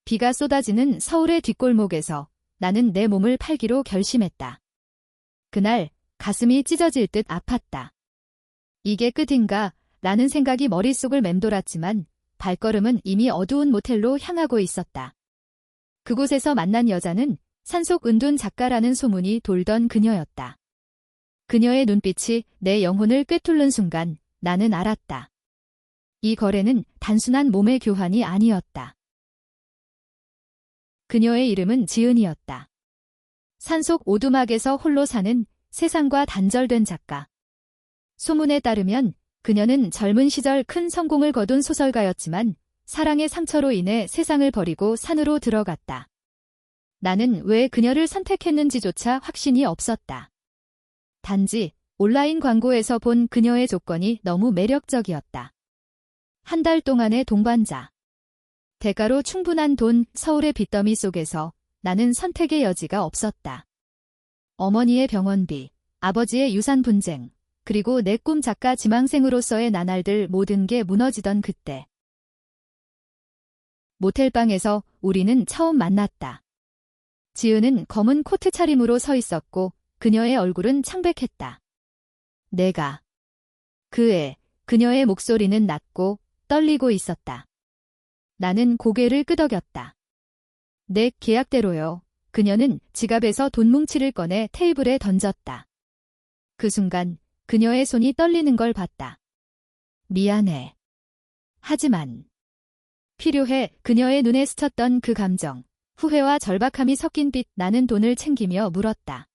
비가 쏟아지는 서울의 뒷골목에서 나는 내 몸을 팔기로 결심했다. 그날 가슴이 찢어질 듯 아팠다. 이게 끝인가? 라는 생각이 머릿속을 맴돌았지만 발걸음은 이미 어두운 모텔로 향하고 있었다. 그곳에서 만난 여자는 산속 은둔 작가라는 소문이 돌던 그녀였다. 그녀의 눈빛이 내 영혼을 꿰뚫는 순간 나는 알았다. 이 거래는 단순한 몸의 교환이 아니었다. 그녀의 이름은 지은이었다. 산속 오두막에서 홀로 사는 세상과 단절된 작가. 소문에 따르면 그녀는 젊은 시절 큰 성공을 거둔 소설가였지만 사랑의 상처로 인해 세상을 버리고 산으로 들어갔다. 나는 왜 그녀를 선택했는지조차 확신이 없었다. 단지 온라인 광고에서 본 그녀의 조건이 너무 매력적이었다. 한 달 동안의 동반자. 대가로 충분한 돈, 서울의 빚더미 속에서 나는 선택의 여지가 없었다. 어머니의 병원비, 아버지의 유산 분쟁, 그리고 내 꿈 작가 지망생으로서의 나날들 모든 게 무너지던 그때. 모텔방에서 우리는 처음 만났다. 지은은 검은 코트 차림으로 서 있었고 그녀의 얼굴은 창백했다. 내가 그녀의 목소리는 낮고 떨리고 있었다. 나는 고개를 끄덕였다. 내 계약대로요. 그녀는 지갑에서 돈 뭉치를 꺼내 테이블에 던졌다. 그 순간 그녀의 손이 떨리는 걸 봤다. 미안해. 하지만 필요해. 그녀의 눈에 스쳤던 그 감정, 후회와 절박함이 섞인 빛. 나는 돈을 챙기며 물었다.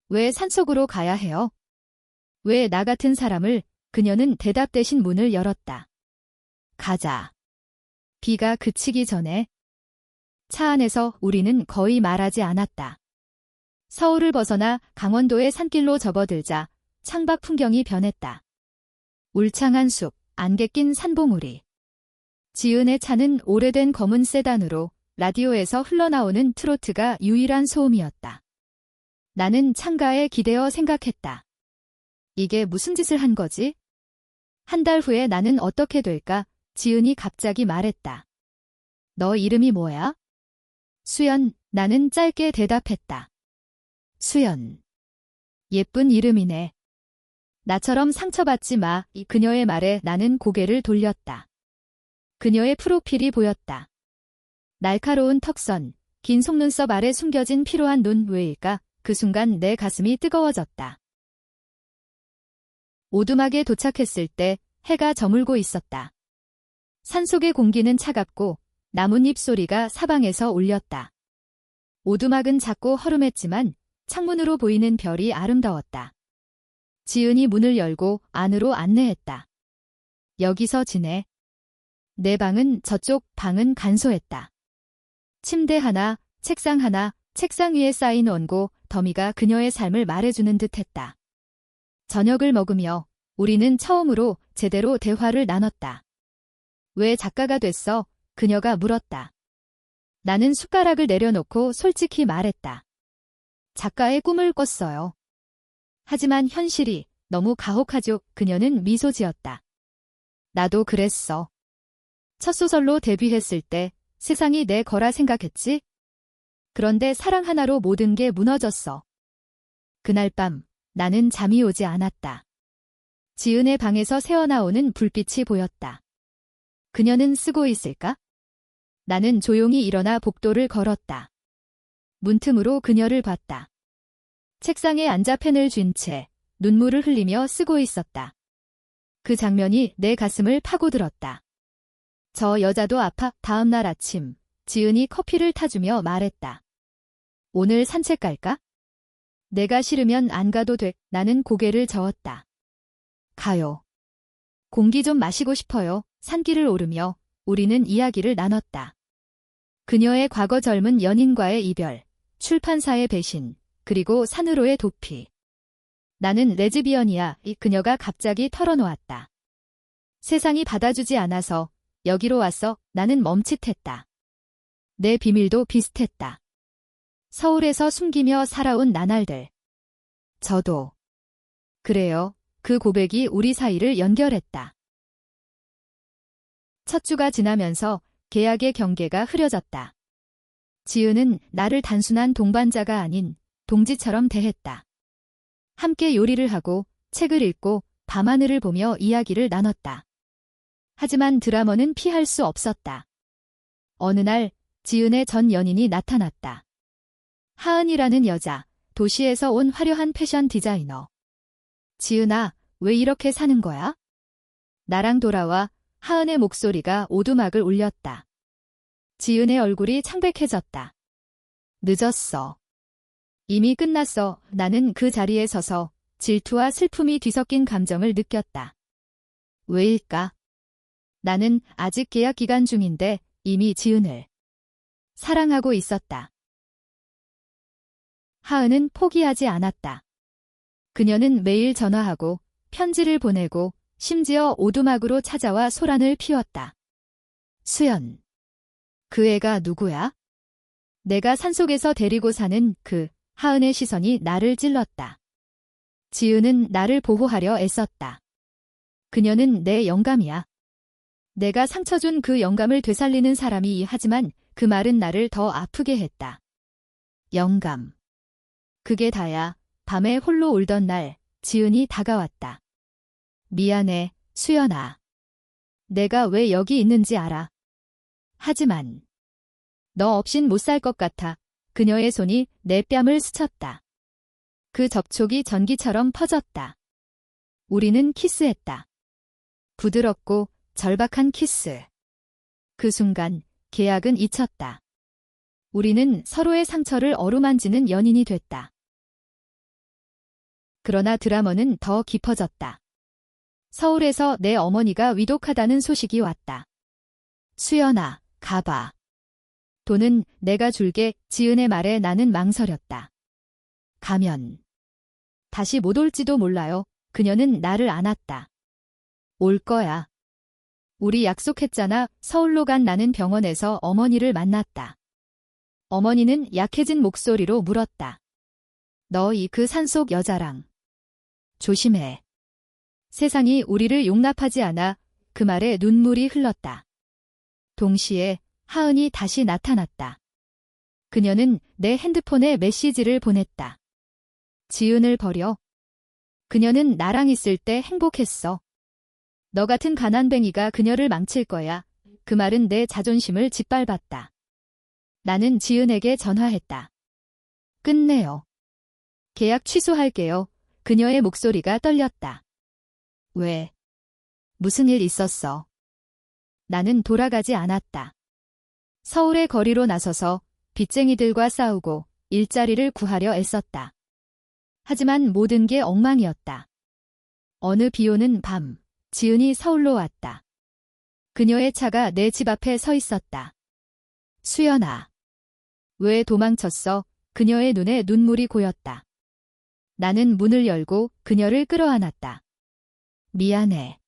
왜 산속으로 가야 해요? 왜 나 같은 사람을? 그녀는 대답 대신 문을 열었다. 가자. 비가 그치기 전에. 차 안에서 우리는 거의 말하지 않았다. 서울을 벗어나 강원도의 산길로 접어들자 창밖 풍경이 변했다. 울창한 숲, 안개 낀 산봉우리. 지은의 차는 오래된 검은 세단으로 라디오에서 흘러나오는 트로트가 유일한 소음이었다. 나는 창가에 기대어 생각했다. 이게 무슨 짓을 한 거지? 한 달 후에 나는 어떻게 될까? 지은이 갑자기 말했다. 너 이름이 뭐야? 수연. 나는 짧게 대답했다. 수연. 예쁜 이름이네. 나처럼 상처받지 마. 그녀의 말에 나는 고개를 돌렸다. 그녀의 프로필이 보였다. 날카로운 턱선, 긴 속눈썹 아래 숨겨진 피로한 눈. 왜일까? 그 순간 내 가슴이 뜨거워졌다. 오두막에 도착했을 때 해가 저물고 있었다. 산속의 공기는 차갑고 나뭇잎 소리가 사방에서 울렸다. 오두막은 작고 허름했지만 창문으로 보이는 별이 아름다웠다. 지은이 문을 열고 안으로 안내했다. 여기서 지내. 내 방은 저쪽, 방은 간소했다. 침대 하나, 책상 하나, 책상 위에 쌓인 원고, 더미가 그녀의 삶을 말해주는 듯했다. 저녁을 먹으며 우리는 처음으로 제대로 대화를 나눴다. 왜 작가가 됐어? 그녀가 물었다. 나는 숟가락을 내려놓고 솔직히 말했다. 작가의 꿈을 꿨어요. 하지만 현실이 너무 가혹하죠. 그녀는 미소 지었다. 나도 그랬어. 첫 소설로 데뷔했을 때 세상이 내 거라 생각했지? 그런데 사랑 하나로 모든 게 무너졌어. 그날 밤 나는 잠이 오지 않았다. 지은의 방에서 새어나오는 불빛이 보였다. 그녀는 쓰고 있을까? 나는 조용히 일어나 복도를 걸었다. 문틈으로 그녀를 봤다. 책상에 앉아 펜을 쥔 채 눈물을 흘리며 쓰고 있었다. 그 장면이 내 가슴을 파고들었다. 저 여자도 아파. 다음 날 아침, 지은이 커피를 타주며 말했다. 오늘 산책 갈까? 내가 싫으면 안 가도 돼. 나는 고개를 저었다. 가요. 공기 좀 마시고 싶어요. 산길을 오르며 우리는 이야기를 나눴다. 그녀의 과거 젊은 연인과의 이별, 출판사의 배신, 그리고 산으로의 도피. 나는 레즈비언이야. 그녀가 갑자기 털어놓았다. 세상이 받아주지 않아서 여기로 왔어. 나는 멈칫했다. 내 비밀도 비슷했다. 서울에서 숨기며 살아온 나날들. 저도. 그래요. 그 고백이 우리 사이를 연결했다. 첫 주가 지나면서 계약의 경계가 흐려졌다. 지은은 나를 단순한 동반자가 아닌 동지처럼 대했다. 함께 요리를 하고 책을 읽고 밤하늘을 보며 이야기를 나눴다. 하지만 드라머는 피할 수 없었다. 어느 날 지은의 전 연인이 나타났다. 하은이라는 여자, 도시에서 온 화려한 패션 디자이너. 지은아, 왜 이렇게 사는 거야? 나랑 돌아와. 하은의 목소리가 오두막을 울렸다. 지은의 얼굴이 창백해졌다. 늦었어. 이미 끝났어. 나는 그 자리에 서서 질투와 슬픔이 뒤섞인 감정을 느꼈다. 왜일까? 나는 아직 계약 기간 중인데 이미 지은을 사랑하고 있었다. 하은은 포기하지 않았다. 그녀는 매일 전화하고 편지를 보내고 심지어 오두막으로 찾아와 소란을 피웠다. 수연. 그 애가 누구야? 내가 산속에서 데리고 사는 그 하은의 시선이 나를 찔렀다. 지은은 나를 보호하려 애썼다. 그녀는 내 영감이야. 내가 상처 준 그 영감을 되살리는 사람이 하지만 그 말은 나를 더 아프게 했다. 영감. 그게 다야. 밤에 홀로 울던 날 지은이 다가왔다. 미안해, 수연아. 내가 왜 여기 있는지 알아. 하지만 너 없인 못 살 것 같아. 그녀의 손이 내 뺨을 스쳤다. 그 접촉이 전기처럼 퍼졌다. 우리는 키스했다. 부드럽고 절박한 키스. 그 순간 계약은 잊혔다. 우리는 서로의 상처를 어루만지는 연인이 됐다. 그러나 드라마는 더 깊어졌다. 서울에서 내 어머니가 위독하다는 소식이 왔다. 수연아, 가봐. 돈은 내가 줄게. 지은의 말에 나는 망설였다. 가면 다시 못 올지도 몰라요. 그녀는 나를 안았다. 올 거야. 우리 약속했잖아. 서울로 간 나는 병원에서 어머니를 만났다. 어머니는 약해진 목소리로 물었다. 너희 그 산속 여자랑 조심해. 세상이 우리를 용납하지 않아. 그 말에 눈물이 흘렀다. 동시에 하은이 다시 나타났다. 그녀는 내 핸드폰에 메시지를 보냈다. 지은을 버려. 그녀는 나랑 있을 때 행복했어. 너 같은 가난뱅이가 그녀를 망칠 거야. 그 말은 내 자존심을 짓밟았다. 나는 지은에게 전화했다. 끝내요. 계약 취소할게요. 그녀의 목소리가 떨렸다. 왜? 무슨 일 있었어? 나는 돌아가지 않았다. 서울의 거리로 나서서 빚쟁이들과 싸우고 일자리를 구하려 애썼다. 하지만 모든 게 엉망이었다. 어느 비오는 밤, 지은이 서울로 왔다. 그녀의 차가 내 집 앞에 서 있었다. 수연아. 왜 도망쳤어? 그녀의 눈에 눈물이 고였다. 나는 문을 열고 그녀를 끌어안았다. 미안해.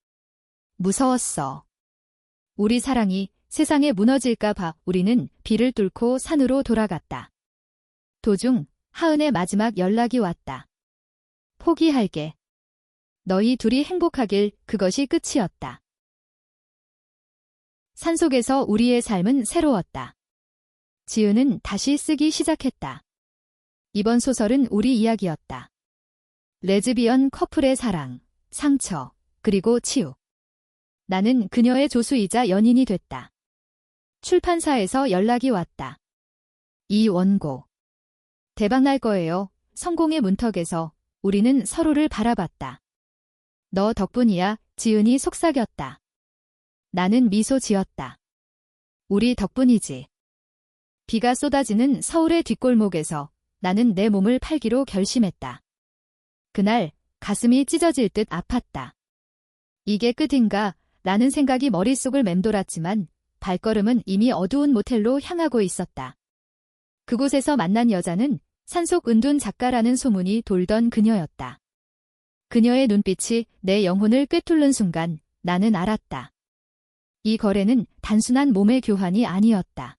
무서웠어. 우리 사랑이 세상에 무너질까 봐. 우리는 비를 뚫고 산으로 돌아갔다. 도중 하은의 마지막 연락이 왔다. 포기할게. 너희 둘이 행복하길. 그것이 끝이었다. 산속에서 우리의 삶은 새로웠다. 지은은 다시 쓰기 시작했다. 이번 소설은 우리 이야기였다. 레즈비언 커플의 사랑, 상처, 그리고 치유. 나는 그녀의 조수이자 연인이 됐다. 출판사에서 연락이 왔다. 이 원고 대박날 거예요. 성공의 문턱에서 우리는 서로를 바라봤다. 너 덕분이야. 지은이 속삭였다. 나는 미소 지었다. 우리 덕분이지. 비가 쏟아지는 서울의 뒷골목에서 나는 내 몸을 팔기로 결심했다. 그날 가슴이 찢어질 듯 아팠다. 이게 끝인가? 라는 생각이 머릿속을 맴돌았지만 발걸음은 이미 어두운 모텔로 향하고 있었다. 그곳에서 만난 여자는 산속 은둔 작가라는 소문이 돌던 그녀였다. 그녀의 눈빛이 내 영혼을 꿰뚫는 순간 나는 알았다. 이 거래는 단순한 몸의 교환이 아니었다.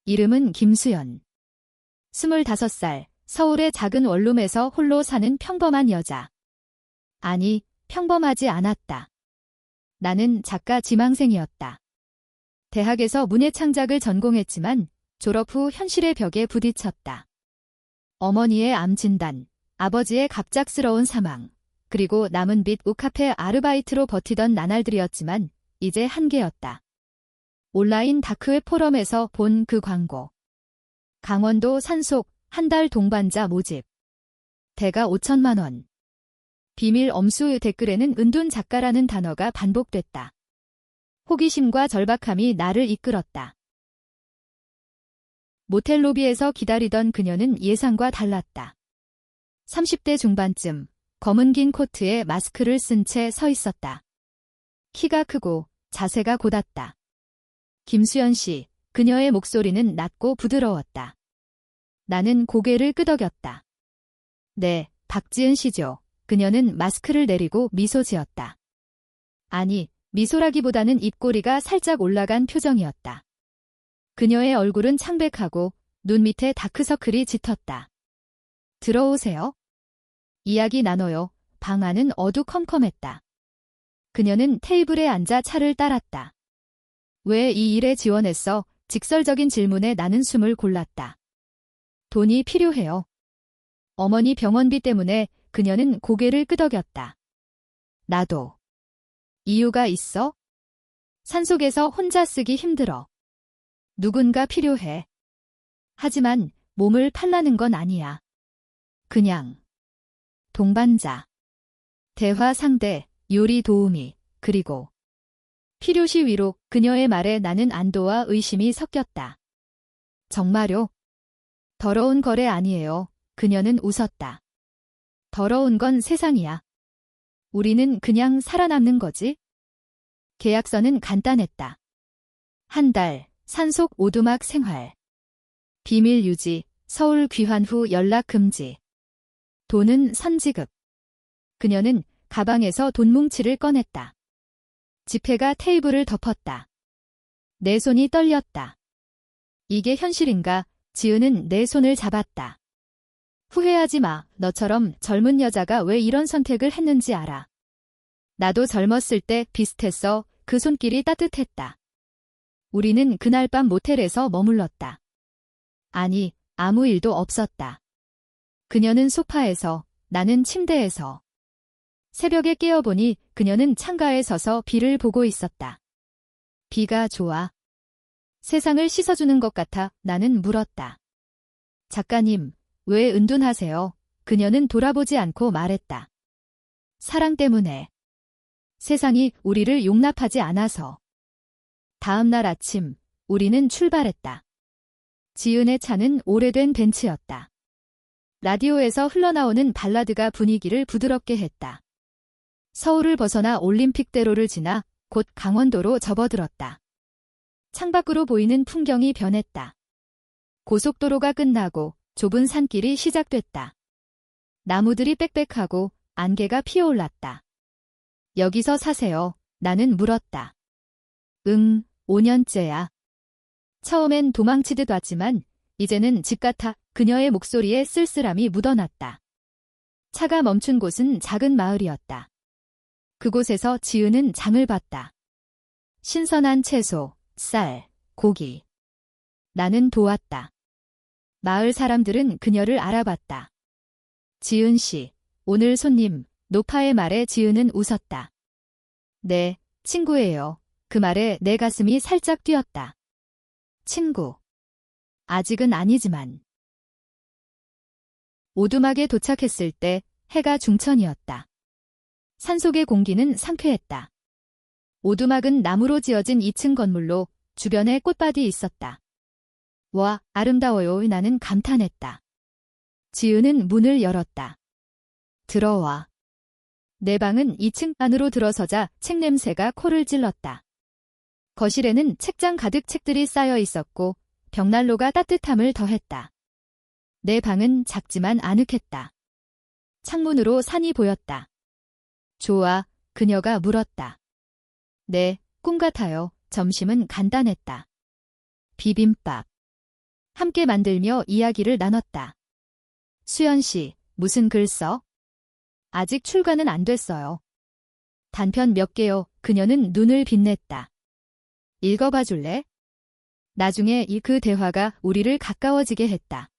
이름은 김수연. 25살, 서울의 작은 원룸에서 홀로 사는 평범한 여자. 아니, 평범하지 않았다. 나는 작가 지망생이었다. 대학에서 문예창작을 전공했지만 졸업 후 현실의 벽에 부딪혔다. 어머니의 암 진단, 아버지의 갑작스러운 사망, 그리고 남은 빚 우카페 아르바이트로 버티던 나날들이었지만 이제 한계였다. 온라인 다크웹 포럼에서 본 그 광고. 강원도 산속 한 달 동반자 모집. 대가 5천만 원. 비밀 엄수 댓글에는 은둔 작가라는 단어가 반복됐다. 호기심과 절박함이 나를 이끌었다. 모텔 로비에서 기다리던 그녀는 예상과 달랐다. 30대 중반쯤 검은 긴 코트에 마스크를 쓴 채 서 있었다. 키가 크고 자세가 곧았다. 김수연 씨, 그녀의 목소리는 낮고 부드러웠다. 나는 고개를 끄덕였다. 네, 박지은 씨죠. 그녀는 마스크를 내리고 미소 지었다. 아니, 미소라기보다는 입꼬리가 살짝 올라간 표정이었다. 그녀의 얼굴은 창백하고 눈 밑에 다크서클이 짙었다. 들어오세요. 이야기 나눠요. 방 안은 어두컴컴했다. 그녀는 테이블에 앉아 차를 따랐다. 왜 이 일에 지원했어? 직설적인 질문에 나는 숨을 골랐다. 돈이 필요해요. 어머니 병원비 때문에. 그녀는 고개를 끄덕였다. 나도. 이유가 있어? 산속에서 혼자 쓰기 힘들어. 누군가 필요해. 하지만 몸을 팔라는 건 아니야. 그냥 동반자, 대화 상대, 요리 도우미, 그리고 필요시 위로. 그녀의 말에 나는 안도와 의심이 섞였다. 정말요? 더러운 거래 아니에요. 그녀는 웃었다. 더러운 건 세상이야. 우리는 그냥 살아남는 거지. 계약서는 간단했다. 한 달, 산속 오두막 생활. 비밀 유지, 서울 귀환 후 연락 금지. 돈은 선지급. 그녀는 가방에서 돈 뭉치를 꺼냈다. 지폐가 테이블을 덮었다. 내 손이 떨렸다. 이게 현실인가? 지은은 내 손을 잡았다. 후회하지 마. 너처럼 젊은 여자가 왜 이런 선택을 했는지 알아. 나도 젊었을 때 비슷했어. 그 손길이 따뜻했다. 우리는 그날 밤 모텔에서 머물렀다. 아니, 아무 일도 없었다. 그녀는 소파에서, 나는 침대에서. 새벽에 깨어보니 그녀는 창가에 서서 비를 보고 있었다. 비가 좋아. 세상을 씻어주는 것 같아. 나는 물었다. 작가님, 왜 은둔하세요? 그녀는 돌아보지 않고 말했다. 사랑 때문에. 세상이 우리를 용납하지 않아서. 다음 날 아침, 우리는 출발했다. 지은의 차는 오래된 벤츠였다. 라디오에서 흘러나오는 발라드가 분위기를 부드럽게 했다. 서울을 벗어나 올림픽대로를 지나 곧 강원도로 접어들었다. 창밖으로 보이는 풍경이 변했다. 고속도로가 끝나고 좁은 산길이 시작됐다. 나무들이 빽빽하고 안개가 피어올랐다. 여기서 사세요. 나는 물었다. 응, 5년째야. 처음엔 도망치듯 왔지만 이제는 집 같아. 그녀의 목소리에 쓸쓸함이 묻어났다. 차가 멈춘 곳은 작은 마을이었다. 그곳에서 지은은 장을 봤다. 신선한 채소, 쌀, 고기. 나는 도왔다. 마을 사람들은 그녀를 알아봤다. 지은 씨, 오늘 손님. 노파의 말에 지은은 웃었다. 네, 친구예요. 그 말에 내 가슴이 살짝 뛰었다. 친구. 아직은 아니지만. 오두막에 도착했을 때 해가 중천이었다. 산속의 공기는 상쾌했다. 오두막은 나무로 지어진 2층 건물로 주변에 꽃밭이 있었다. 와, 아름다워요. 나는 감탄했다. 지은은 문을 열었다. 들어와. 내 방은 2층 안으로 들어서자 책 냄새가 코를 찔렀다. 거실에는 책장 가득 책들이 쌓여 있었고 벽난로가 따뜻함을 더했다. 내 방은 작지만 아늑했다. 창문으로 산이 보였다. 좋아, 그녀가 물었다. 네, 꿈 같아요. 점심은 간단했다. 비빔밥. 함께 만들며 이야기를 나눴다. 수연 씨, 무슨 글 써? 아직 출간은 안 됐어요. 단편 몇 개요. 그녀는 눈을 빛냈다. 읽어봐 줄래? 나중에 그 대화가 우리를 가까워지게 했다.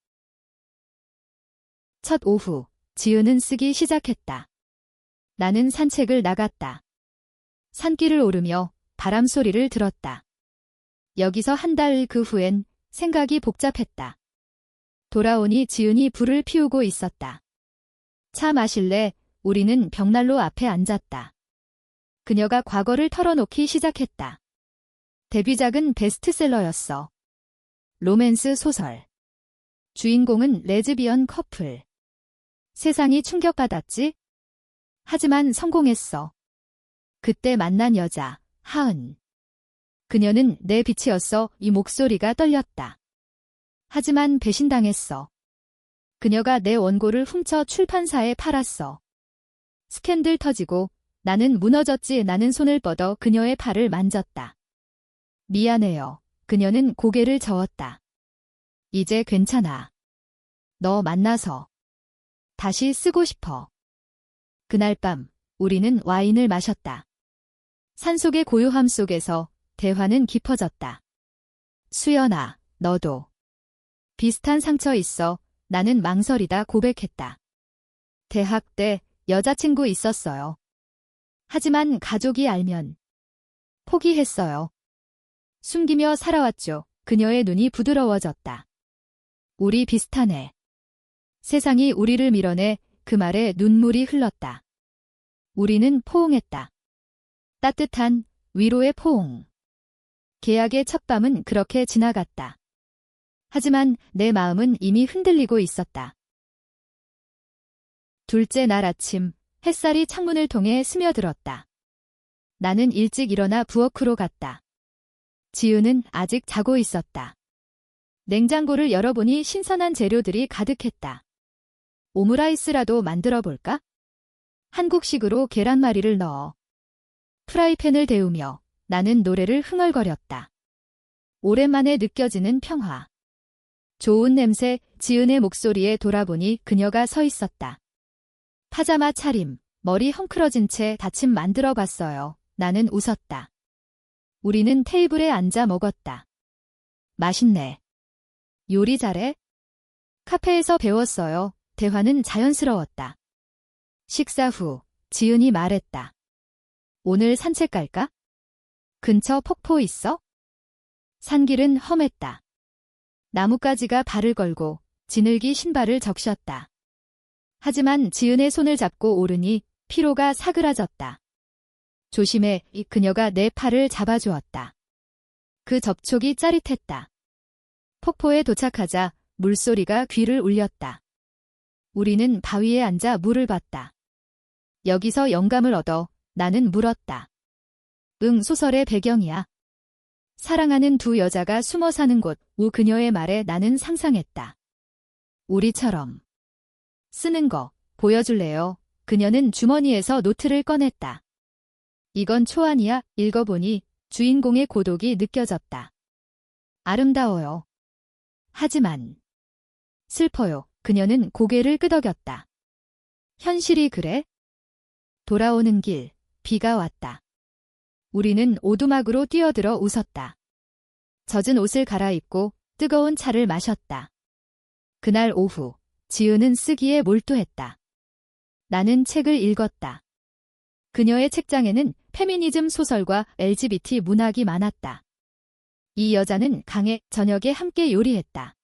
첫 오후, 지은은 쓰기 시작했다. 나는 산책을 나갔다. 산길을 오르며 바람 소리를 들었다. 여기서 한 달 그 후엔 생각이 복잡했다. 돌아오니 지은이 불을 피우고 있었다. 차 마실래? 우리는 벽난로 앞에 앉았다. 그녀가 과거를 털어놓기 시작했다. 데뷔작은 베스트셀러였어. 로맨스 소설. 주인공은 레즈비언 커플. 세상이 충격받았지? 하지만 성공했어. 그때 만난 여자, 하은. 그녀는 내 빛이었어. 이 목소리가 떨렸다. 하지만 배신당했어. 그녀가 내 원고를 훔쳐 출판사에 팔았어. 스캔들 터지고 나는 무너졌지. 나는 손을 뻗어 그녀의 팔을 만졌다. 미안해요. 그녀는 고개를 저었다. 이제 괜찮아. 너 만나서 다시 쓰고 싶어. 그날 밤 우리는 와인을 마셨다. 산속의 고요함 속에서 대화는 깊어졌다. 수연아, 너도 비슷한 상처 있어. 나는 망설이다 고백했다. 대학 때 여자친구 있었어요. 하지만 가족이 알면 포기했어요. 숨기며 살아왔죠. 그녀의 눈이 부드러워졌다. 우리 비슷하네. 세상이 우리를 밀어내. 그 말에 눈물이 흘렀다. 우리는 포옹했다. 따뜻한 위로의 포옹. 계약의 첫 밤은 그렇게 지나갔다. 하지만 내 마음은 이미 흔들리고 있었다. 둘째 날 아침, 햇살이 창문을 통해 스며들었다. 나는 일찍 일어나 부엌으로 갔다. 지은은 아직 자고 있었다. 냉장고를 열어보니 신선한 재료들이 가득했다. 오므라이스라도 만들어 볼까? 한국식으로 계란말이를 넣어. 프라이팬을 데우며 나는 노래를 흥얼거렸다. 오랜만에 느껴지는 평화. 좋은 냄새. 지은의 목소리에 돌아보니 그녀가 서 있었다. 파자마 차림, 머리 헝클어진 채 다침 만들어 봤어요. 나는 웃었다. 우리는 테이블에 앉아 먹었다. 맛있네. 요리 잘해? 카페에서 배웠어요. 대화는 자연스러웠다. 식사 후 지은이 말했다. 오늘 산책 갈까? 근처 폭포 있어? 산길은 험했다. 나뭇가지가 발을 걸고 지늘기 신발을 적셨다. 하지만 지은의 손을 잡고 오르니 피로가 사그라졌다. 조심해. 그녀가 내 팔을 잡아주었다. 그 접촉이 짜릿했다. 폭포에 도착하자 물소리가 귀를 울렸다. 우리는 바위에 앉아 물을 봤다. 여기서 영감을 얻어. 나는 물었다. 응, 소설의 배경이야. 사랑하는 두 여자가 숨어 사는 곳. 그녀의 말에 나는 상상했다. 우리처럼. 쓰는 거 보여줄래요? 그녀는 주머니에서 노트를 꺼냈다. 이건 초안이야. 읽어보니 주인공의 고독이 느껴졌다. 아름다워요. 하지만 슬퍼요. 그녀는 고개를 끄덕였다. 현실이 그래? 돌아오는 길, 비가 왔다. 우리는 오두막으로 뛰어들어 웃었다. 젖은 옷을 갈아입고 뜨거운 차를 마셨다. 그날 오후, 지은은 쓰기에 몰두했다. 나는 책을 읽었다. 그녀의 책장에는 페미니즘 소설과 LGBT 문학이 많았다. 이 여자는 강해. 저녁에 함께 요리했다.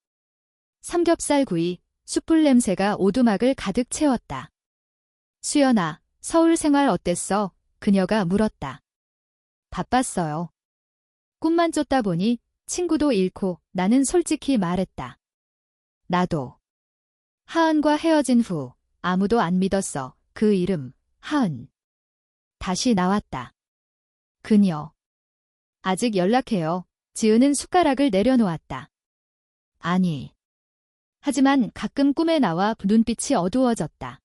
삼겹살 구이, 숯불 냄새가 오두막을 가득 채웠다. 수연아, 서울 생활 어땠어? 그녀가 물었다. 바빴어요. 꿈만 쫓다 보니 친구도 잃고. 나는 솔직히 말했다. 나도. 하은과 헤어진 후 아무도 안 믿었어. 그 이름, 하은. 다시 나왔다. 그녀. 아직 연락해요. 지은은 숟가락을 내려놓았다. 아니. 하지만 가끔 꿈에 나와 눈빛이 어두워졌다.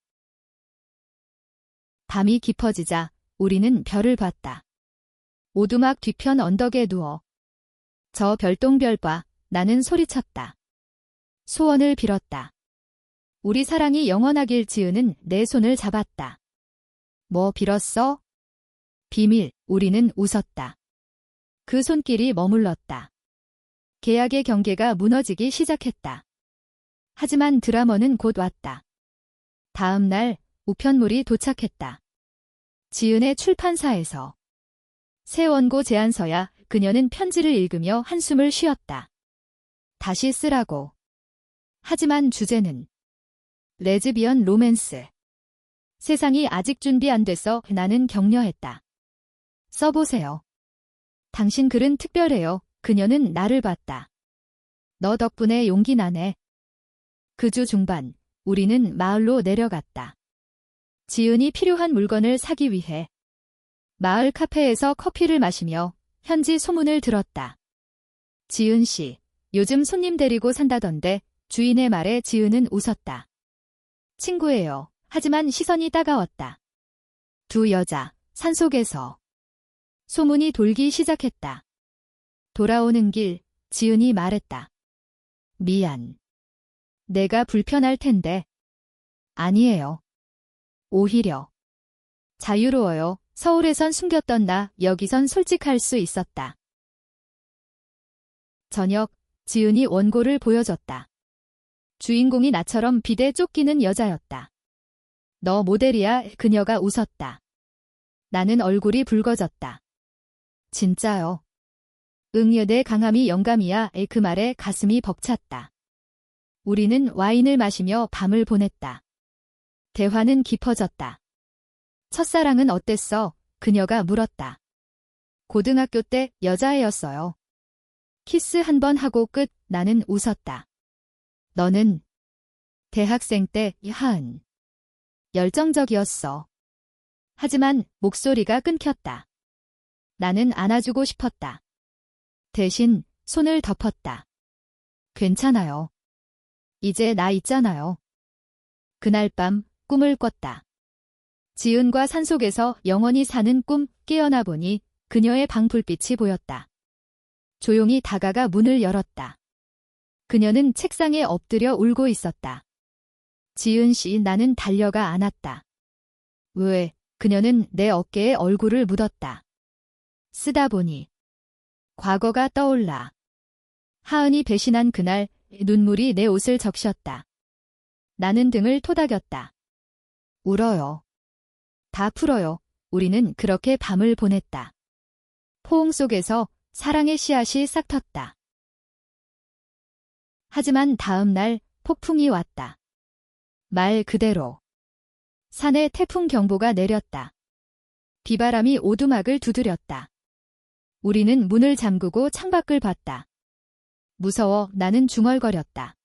밤이 깊어지자 우리는 별을 봤다. 오두막 뒤편 언덕에 누워. 저 별똥별 봐. 나는 소리쳤다. 소원을 빌었다. 우리 사랑이 영원하길. 지은은 내 손을 잡았다. 뭐 빌었어? 비밀. 우리는 웃었다. 그 손길이 머물렀다. 계약의 경계가 무너지기 시작했다. 하지만 드라머는 곧 왔다. 다음 날 우편물이 도착했다. 지은의 출판사에서. 새 원고 제안서야. 그녀는 편지를 읽으며 한숨을 쉬었다. 다시 쓰라고. 하지만 주제는 레즈비언 로맨스. 세상이 아직 준비 안 돼서 나는 격려했다. 써보세요. 당신 글은 특별해요. 그녀는 나를 봤다. 너 덕분에 용기 나네. 그 주 중반, 우리는 마을로 내려갔다. 지은이 필요한 물건을 사기 위해 마을 카페에서 커피를 마시며 현지 소문을 들었다. 지은 씨, 요즘 손님 데리고 산다던데. 주인의 말에 지은은 웃었다. 친구예요. 하지만 시선이 따가웠다. 두 여자, 산속에서. 소문이 돌기 시작했다. 돌아오는 길, 지은이 말했다. 미안. 내가 불편할 텐데. 아니에요. 오히려. 자유로워요. 서울에선 숨겼던 나, 여기선 솔직할 수 있었다. 저녁, 지은이 원고를 보여줬다. 주인공이 나처럼 빛에 쫓기는 여자였다. 너 모델이야. 그녀가 웃었다. 나는 얼굴이 붉어졌다. 진짜요? 응여 내 강함이 영감이야. 그 말에 가슴이 벅찼다. 우리는 와인을 마시며 밤을 보냈다. 대화는 깊어졌다. 첫사랑은 어땠어? 그녀가 물었다. 고등학교 때 여자애였어요. 키스 한 번 하고 끝. 나는 웃었다. 너는? 대학생 때 하은. 열정적이었어. 하지만 목소리가 끊겼다. 나는 안아주고 싶었다. 대신 손을 덮었다. 괜찮아요. 이제 나 있잖아요. 그날 밤 꿈을 꿨다. 지은과 산속에서 영원히 사는 꿈. 깨어나 보니 그녀의 방 불빛이 보였다. 조용히 다가가 문을 열었다. 그녀는 책상에 엎드려 울고 있었다. 지은 씨, 나는 달려가 안았다. 왜? 그녀는 내 어깨에 얼굴을 묻었다. 쓰다 보니 과거가 떠올라. 하은이 배신한 그날, 눈물이 내 옷을 적셨다. 나는 등을 토닥였다. 울어요. 다 풀어요. 우리는 그렇게 밤을 보냈다. 포옹 속에서 사랑의 씨앗이 싹 텄다. 하지만 다음 날 폭풍이 왔다. 말 그대로. 산에 태풍 경보가 내렸다. 비바람이 오두막을 두드렸다. 우리는 문을 잠그고 창밖을 봤다. 무서워. 나는 중얼거렸다.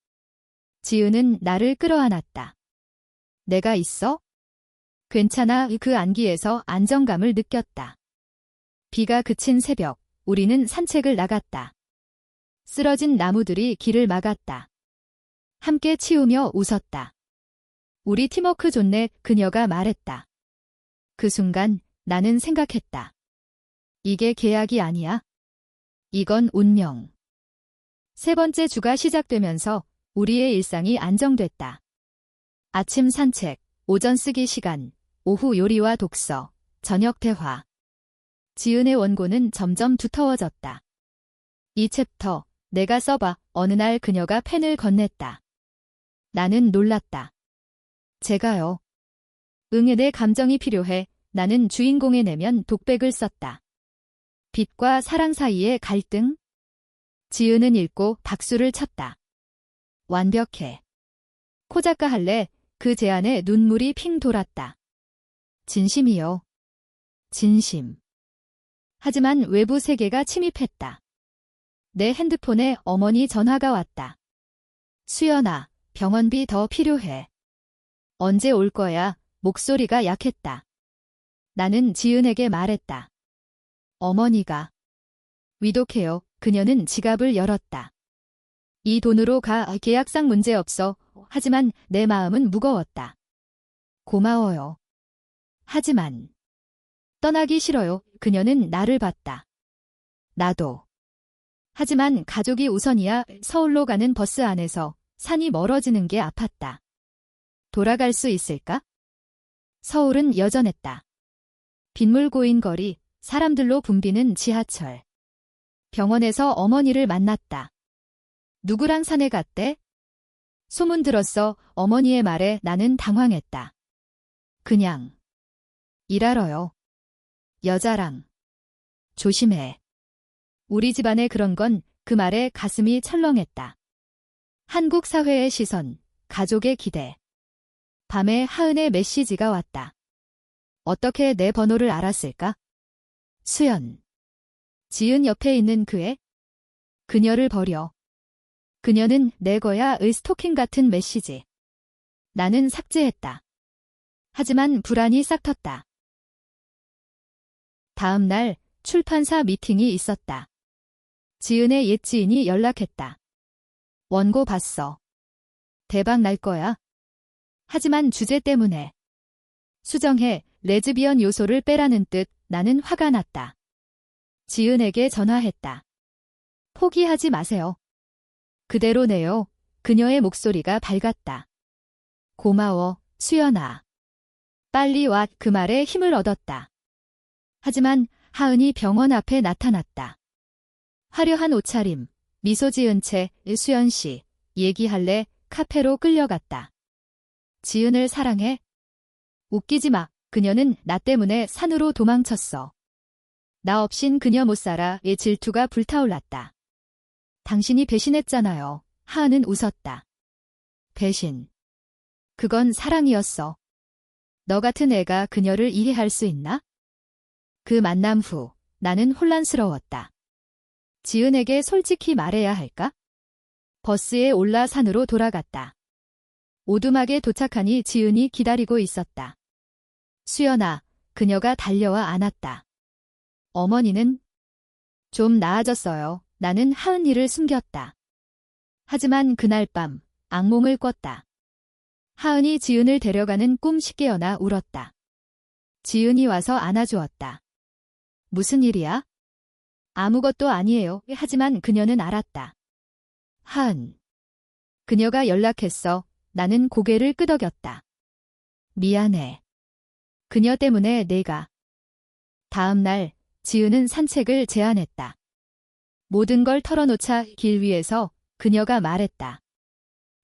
지은은 나를 끌어안았다. 내가 있어? 괜찮아. 그 안기에서 안정감을 느꼈다. 비가 그친 새벽, 우리는 산책을 나갔다. 쓰러진 나무들이 길을 막았다. 함께 치우며 웃었다. 우리 팀워크 좋네. 그녀가 말했다. 그 순간 나는 생각했다. 이게 계약이 아니야. 이건 운명. 세 번째 주가 시작되면서 우리의 일상이 안정됐다. 아침 산책, 오전 쓰기 시간, 오후 요리와 독서, 저녁 대화. 지은의 원고는 점점 두터워졌다. 이 챕터, 내가 써봐. 어느 날 그녀가 펜을 건넸다. 나는 놀랐다. 제가요. 내 감정이 필요해. 나는 주인공의 내면 독백을 썼다. 빛과 사랑 사이의 갈등? 지은은 읽고 박수를 쳤다. 완벽해. 코작가 할래? 그 제안에 눈물이 핑 돌았다. 진심이요. 진심. 하지만 외부 세계가 침입했다. 내 핸드폰에 어머니 전화가 왔다. 수연아, 병원비 더 필요해. 언제 올 거야? 목소리가 약했다. 나는 지은에게 말했다. 어머니가. 위독해요. 그녀는 지갑을 열었다. 이 돈으로 가. 계약상 문제 없어. 하지만 내 마음은 무거웠다. 고마워요. 하지만 떠나기 싫어요. 그녀는 나를 봤다. 나도. 하지만 가족이 우선이야. 서울로 가는 버스 안에서 산이 멀어지는 게 아팠다. 돌아갈 수 있을까? 서울은 여전했다. 빗물 고인 거리, 사람들로 붐비는 지하철. 병원에서 어머니를 만났다. 누구랑 산에 갔대? 소문 들었어. 어머니의 말에 나는 당황했다. 그냥 일하러요. 여자랑. 조심해. 우리 집안에 그런 건 그 말에 가슴이 철렁했다. 한국 사회의 시선, 가족의 기대. 밤에 하은의 메시지가 왔다. 어떻게 내 번호를 알았을까? 수연. 지은 옆에 있는 그애? 그녀를 버려. 그녀는 내 거야의 스토킹 같은 메시지. 나는 삭제했다. 하지만 불안이 싹 텄다. 다음 날 출판사 미팅이 있었다. 지은의 옛 지인이 연락했다. 원고 봤어. 대박 날 거야. 하지만 주제 때문에. 수정해, 레즈비언 요소를 빼라는 뜻. 나는 화가 났다. 지은에게 전화했다. 포기하지 마세요. 그대로 내요. 그녀의 목소리가 밝았다. 고마워, 수연아. 빨리 와. 그 말에 힘을 얻었다. 하지만 하은이 병원 앞에 나타났다. 화려한 옷차림, 미소 지은 채 수연 씨, 얘기할래? 카페로 끌려갔다. 지은을 사랑해? 웃기지 마. 그녀는 나 때문에 산으로 도망쳤어. 나 없인 그녀 못 살아. 의 질투가 불타올랐다. 당신이 배신했잖아요. 하은은 웃었다. 배신. 그건 사랑이었어. 너 같은 애가 그녀를 이해할 수 있나? 그 만남 후 나는 혼란스러웠다. 지은에게 솔직히 말해야 할까? 버스에 올라 산으로 돌아갔다. 오두막에 도착하니 지은이 기다리고 있었다. 수연아, 그녀가 달려와 안았다. 어머니는? 좀 나아졌어요. 나는 하은 일을 숨겼다. 하지만 그날 밤 악몽을 꿨다. 하은이 지은을 데려가는 꿈 깨어나 울었다. 지은이 와서 안아주었다. 무슨 일이야? 아무것도 아니에요. 하지만 그녀는 알았다. 하은. 그녀가 연락했어. 나는 고개를 끄덕였다. 미안해. 그녀 때문에 내가. 다음 날 지은은 산책을 제안했다. 모든 걸 털어놓자. 길 위에서 그녀가 말했다.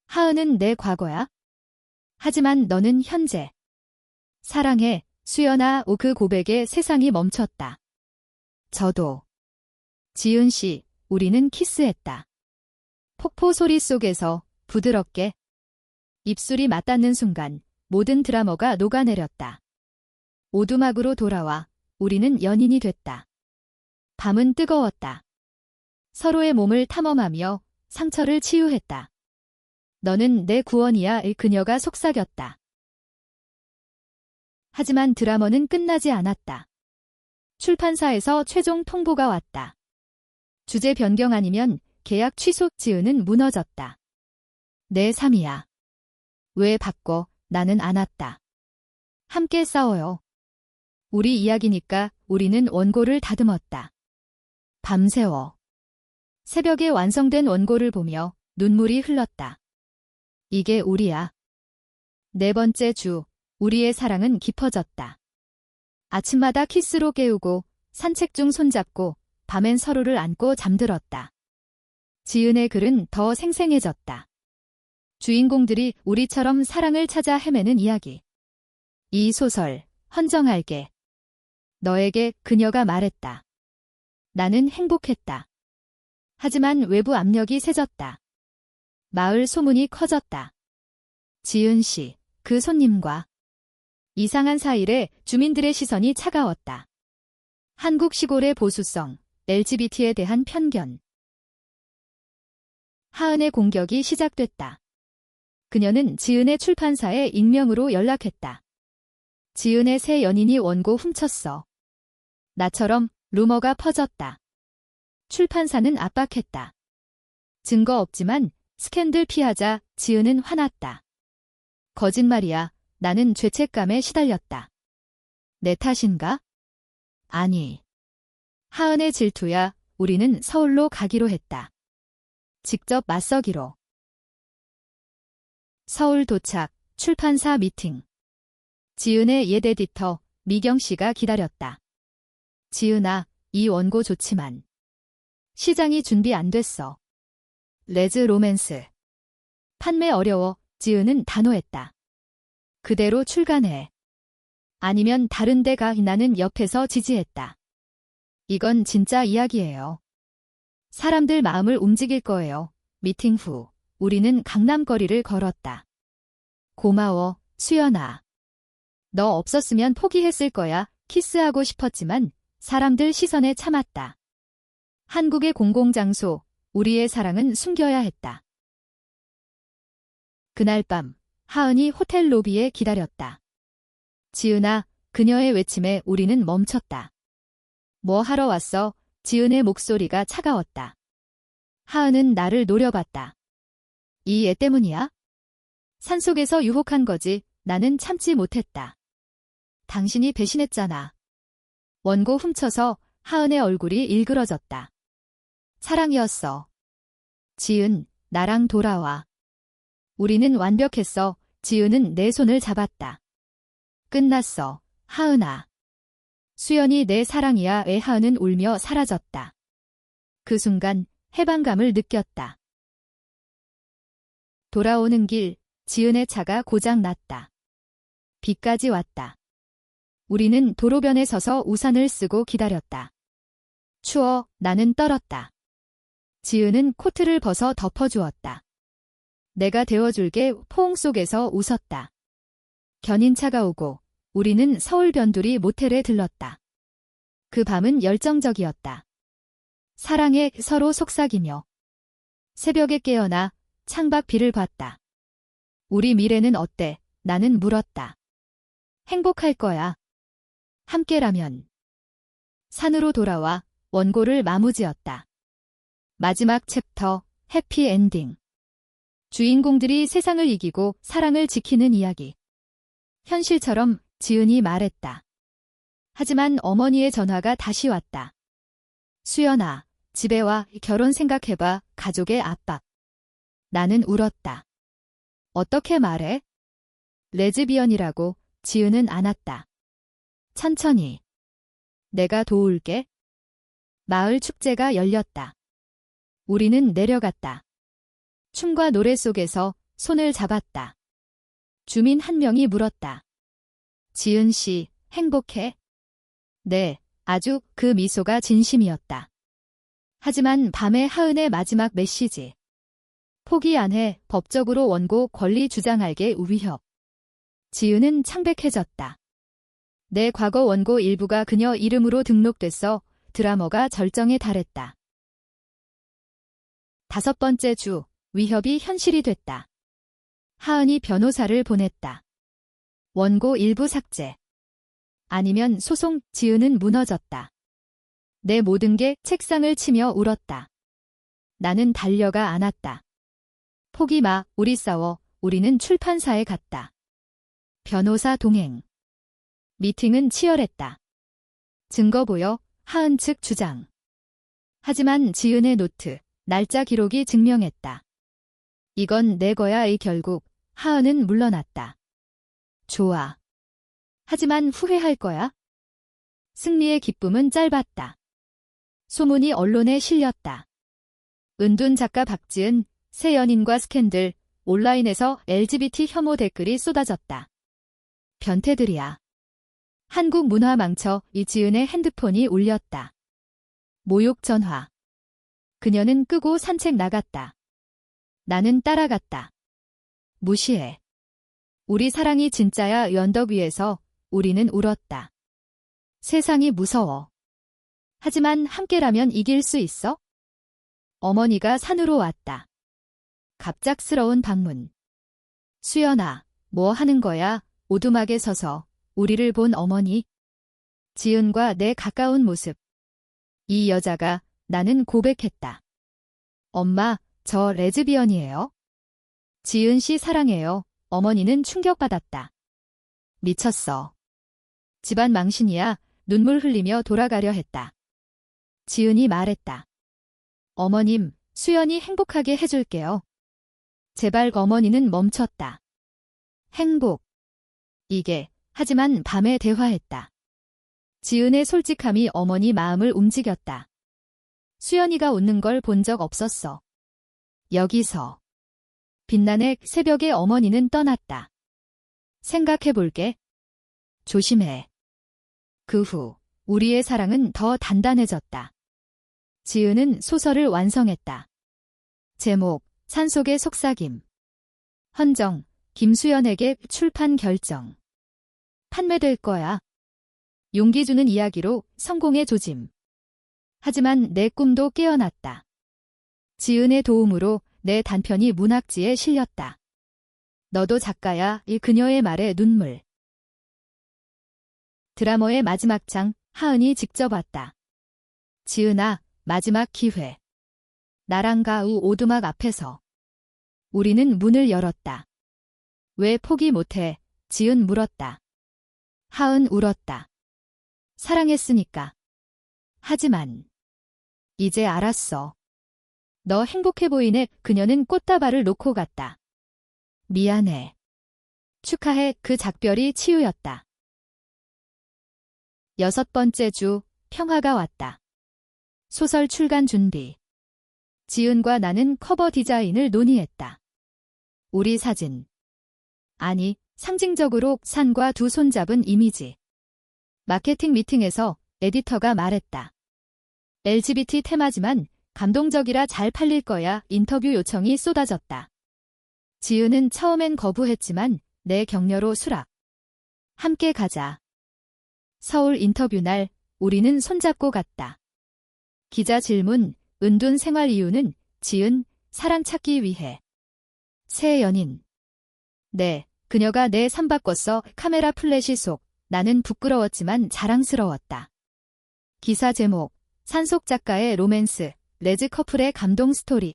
하은은 내 과거야. 하지만 너는 현재. 사랑해, 수연아. 그 고백에 세상이 멈췄다. 저도. 지은 씨, 우리는 키스했다. 폭포 소리 속에서 부드럽게. 입술이 맞닿는 순간 모든 드라마가 녹아내렸다. 오두막으로 돌아와 우리는 연인이 됐다. 밤은 뜨거웠다. 서로의 몸을 탐험하며 상처를 치유했다. 너는 내 구원이야. 그녀가 속삭였다. 하지만 드라마는 끝나지 않았다. 출판사에서 최종 통보가 왔다. 주제 변경 아니면 계약 취소. 지은은 무너졌다. 내 삶이야. 왜 바꿔? 나는 안 왔다. 함께 싸워요. 우리 이야기니까. 우리는 원고를 다듬었다. 밤새워. 새벽에 완성된 원고를 보며 눈물이 흘렀다. 이게 우리야. 네 번째 주, 우리의 사랑은 깊어졌다. 아침마다 키스로 깨우고 산책 중 손잡고 밤엔 서로를 안고 잠들었다. 지은의 글은 더 생생해졌다. 주인공들이 우리처럼 사랑을 찾아 헤매는 이야기. 이 소설, 헌정할게. 너에게. 그녀가 말했다. 나는 행복했다. 하지만 외부 압력이 세졌다. 마을 소문이 커졌다. 지은 씨, 그 손님과 이상한 사일에 주민들의 시선이 차가웠다. 한국 시골의 보수성, LGBT에 대한 편견. 하은의 공격이 시작됐다. 그녀는 지은의 출판사에 익명으로 연락했다. 지은의 새 연인이 원고 훔쳤어. 나처럼. 루머가 퍼졌다. 출판사는 압박했다. 증거 없지만 스캔들 피하자. 지은은 화났다. 거짓말이야. 나는 죄책감에 시달렸다. 내 탓인가? 아니. 하은의 질투야. 우리는 서울로 가기로 했다. 직접 맞서기로. 서울 도착, 출판사 미팅. 지은의 옛 에디터 미경 씨가 기다렸다. 지은아, 이 원고 좋지만 시장이 준비 안 됐어. 레즈 로맨스. 판매 어려워. 지은은 단호했다. 그대로 출간해. 아니면 다른 데 가. 나는 옆에서 지지했다. 이건 진짜 이야기예요. 사람들 마음을 움직일 거예요. 미팅 후 우리는 강남거리를 걸었다. 고마워, 수연아. 너 없었으면 포기했을 거야. 키스하고 싶었지만 사람들 시선에 참았다. 한국의 공공장소, 우리의 사랑은 숨겨야 했다. 그날 밤, 하은이 호텔 로비에 기다렸다. 지은아, 그녀의 외침에 우리는 멈췄다. 뭐 하러 왔어? 지은의 목소리가 차가웠다. 하은은 나를 노려봤다. 이 애 때문이야? 산속에서 유혹한 거지. 나는 참지 못했다. 당신이 배신했잖아. 원고 훔쳐서. 하은의 얼굴이 일그러졌다. 사랑이었어. 지은, 나랑 돌아와. 우리는 완벽했어. 지은은 내 손을 잡았다. 끝났어, 하은아. 수연이 내 사랑이야. 하은은 울며 사라졌다. 그 순간 해방감을 느꼈다. 돌아오는 길, 지은의 차가 고장 났다. 비까지 왔다. 우리는 도로변에 서서 우산을 쓰고 기다렸다. 추워. 나는 떨었다. 지은은 코트를 벗어 덮어주었다. 내가 데워줄게. 포옹 속에서 웃었다. 견인차가 오고 우리는 서울 변두리 모텔에 들렀다. 그 밤은 열정적이었다. 사랑에 서로 속삭이며. 새벽에 깨어나 창밖 비를 봤다. 우리 미래는 어때? 나는 물었다. 행복할 거야. 함께라면. 산으로 돌아와 원고를 마무지었다. 마지막 챕터, 해피엔딩. 주인공들이 세상을 이기고 사랑을 지키는 이야기. 현실처럼. 지은이 말했다. 하지만 어머니의 전화가 다시 왔다. 수연아, 집에 와. 결혼 생각해봐. 가족의 압박. 나는 울었다. 어떻게 말해? 레즈비언이라고. 지은은 안았다. 천천히. 내가 도울게. 마을 축제가 열렸다. 우리는 내려갔다. 춤과 노래 속에서 손을 잡았다. 주민 한 명이 물었다. 지은 씨, 행복해? 네, 아주. 그 미소가 진심이었다. 하지만 밤에 하은의 마지막 메시지. 포기 안 해. 법적으로 원고 권리 주장할게. 위협. 지은은 창백해졌다. 내 과거 원고 일부가 그녀 이름으로 등록됐어. 드라머가 절정에 달했다. 5번째 주, 위협이 현실이 됐다. 하은이 변호사를 보냈다. 원고 일부 삭제. 아니면 소송. 지은은 무너졌다. 내 모든 게 책상을 치며 울었다. 나는 달려가 안았다. 포기 마. 우리 싸워. 우리는 출판사에 갔다. 변호사 동행. 미팅은 치열했다. 증거 보여. 하은 측 주장. 하지만 지은의 노트, 날짜 기록이 증명했다. 이건 내 거야. 결국 하은은 물러났다. 좋아. 하지만 후회할 거야? 승리의 기쁨은 짧았다. 소문이 언론에 실렸다. 은둔 작가 박지은, 새 연인과 스캔들, 온라인에서 LGBT 혐오 댓글이 쏟아졌다. 변태들이야. 한국 문화 망쳐. 이지은의 핸드폰이 울렸다. 모욕 전화. 그녀는 끄고 산책 나갔다. 나는 따라갔다. 무시해. 우리 사랑이 진짜야. 언덕 위에서 우리는 울었다. 세상이 무서워. 하지만 함께라면 이길 수 있어? 어머니가 산으로 왔다. 갑작스러운 방문. 수연아, 뭐 하는 거야? 오두막에 서서 우리를 본 어머니. 지은과 내 가까운 모습. 이 여자가. 나는 고백했다. 엄마, 저 레즈비언이에요. 지은 씨 사랑해요. 어머니는 충격받았다. 미쳤어. 집안 망신이야. 눈물 흘리며 돌아가려 했다. 지은이 말했다. 어머님, 수연이 행복하게 해줄게요. 제발. 어머니는 멈췄다. 행복. 이게. 하지만 밤에 대화했다. 지은의 솔직함이 어머니 마음을 움직였다. 수연이가 웃는 걸 본 적 없었어. 여기서 빛나는 새벽에 어머니는 떠났다. 생각해볼게. 조심해. 그 후 우리의 사랑은 더 단단해졌다. 지은은 소설을 완성했다. 제목, 산속의 속삭임. 헌정, 김수연에게 출판 결정. 판매될 거야. 용기 주는 이야기로 성공의 조짐. 하지만 내 꿈도 깨어났다. 지은의 도움으로 내 단편이 문학지에 실렸다. 너도 작가야. 이 그녀의 말에 눈물. 드라마의 마지막 장, 하은이 직접 왔다. 지은아, 마지막 기회. 나랑 가우 오두막 앞에서. 우리는 문을 열었다. 왜 포기 못해? 지은 물었다. 하은 울었다. 사랑했으니까. 하지만 이제 알았어. 너 행복해 보이네. 그녀는 꽃다발을 놓고 갔다. 미안해. 축하해. 그 작별이 치유였다. 6번째 주, 평화가 왔다. 소설 출간 준비. 지은과 나는 커버 디자인을 논의했다. 우리 사진. 아니, 상징적으로 산과 두 손잡은 이미지. 마케팅 미팅에서 에디터가 말했다. LGBT 테마지만 감동적이라 잘 팔릴 거야. 인터뷰 요청이 쏟아졌다. 지은은 처음엔 거부했지만 내 격려로 수락. 함께 가자. 서울 인터뷰 날 우리는 손잡고 갔다. 기자 질문, 은둔 생활 이유는 지은, 사랑 찾기 위해. 새 연인. 네, 그녀가 내 삶 바꿨어. 카메라 플래시 속. 나는 부끄러웠지만 자랑스러웠다. 기사 제목, 산속 작가의 로맨스, 레즈 커플의 감동 스토리.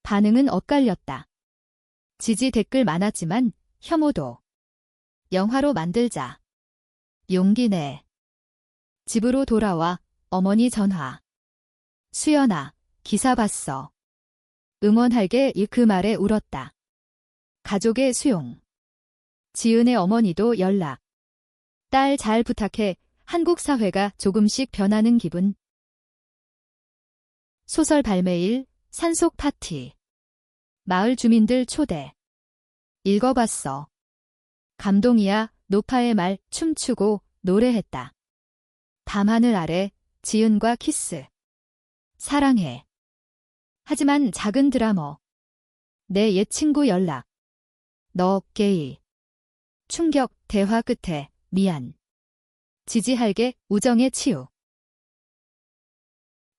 반응은 엇갈렸다. 지지 댓글 많았지만 혐오도. 영화로 만들자. 용기 내. 집으로 돌아와. 어머니 전화. 수연아, 기사 봤어. 응원할게. 그 말에 울었다. 가족의 수용. 지은의 어머니도 연락. 딸 잘 부탁해. 한국 사회가 조금씩 변하는 기분. 소설 발매일, 산속 파티. 마을 주민들 초대. 읽어봤어. 감동이야. 노파의 말, 춤추고 노래했다. 밤하늘 아래 지은과 키스. 사랑해. 하지만 작은 드라머. 내 옛 친구 연락. 너 게이. 충격, 대화 끝에 미안. 지지할게. 우정의 치유.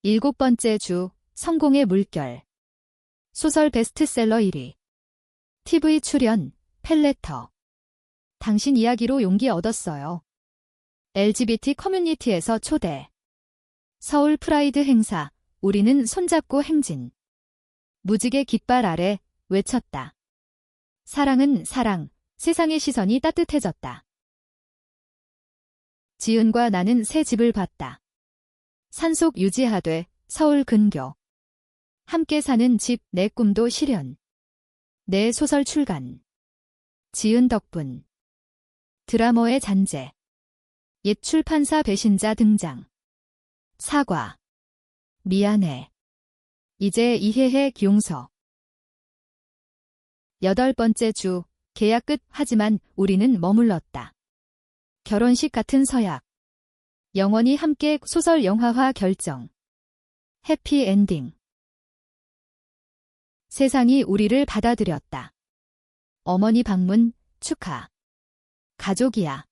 7번째 주, 성공의 물결. 소설 베스트셀러 1위. TV 출연, 펠레터. 당신 이야기로 용기 얻었어요. LGBT 커뮤니티에서 초대. 서울 프라이드 행사, 우리는 손잡고 행진. 무지개 깃발 아래 외쳤다. 사랑은 사랑, 세상의 시선이 따뜻해졌다. 지은과 나는 새 집을 봤다. 산속 유지하되 서울 근교. 함께 사는 집, 내 꿈도 실현. 내 소설 출간. 지은 덕분. 드라머의 잔재. 옛 출판사 배신자 등장. 사과. 미안해. 이제 이해해. 용서. 8번째 주, 계약 끝. 하지만 우리는 머물렀다. 결혼식 같은 서약. 영원히 함께. 소설 영화화 결정. 해피엔딩. 세상이 우리를 받아들였다. 어머니 방문, 축하. 가족이야.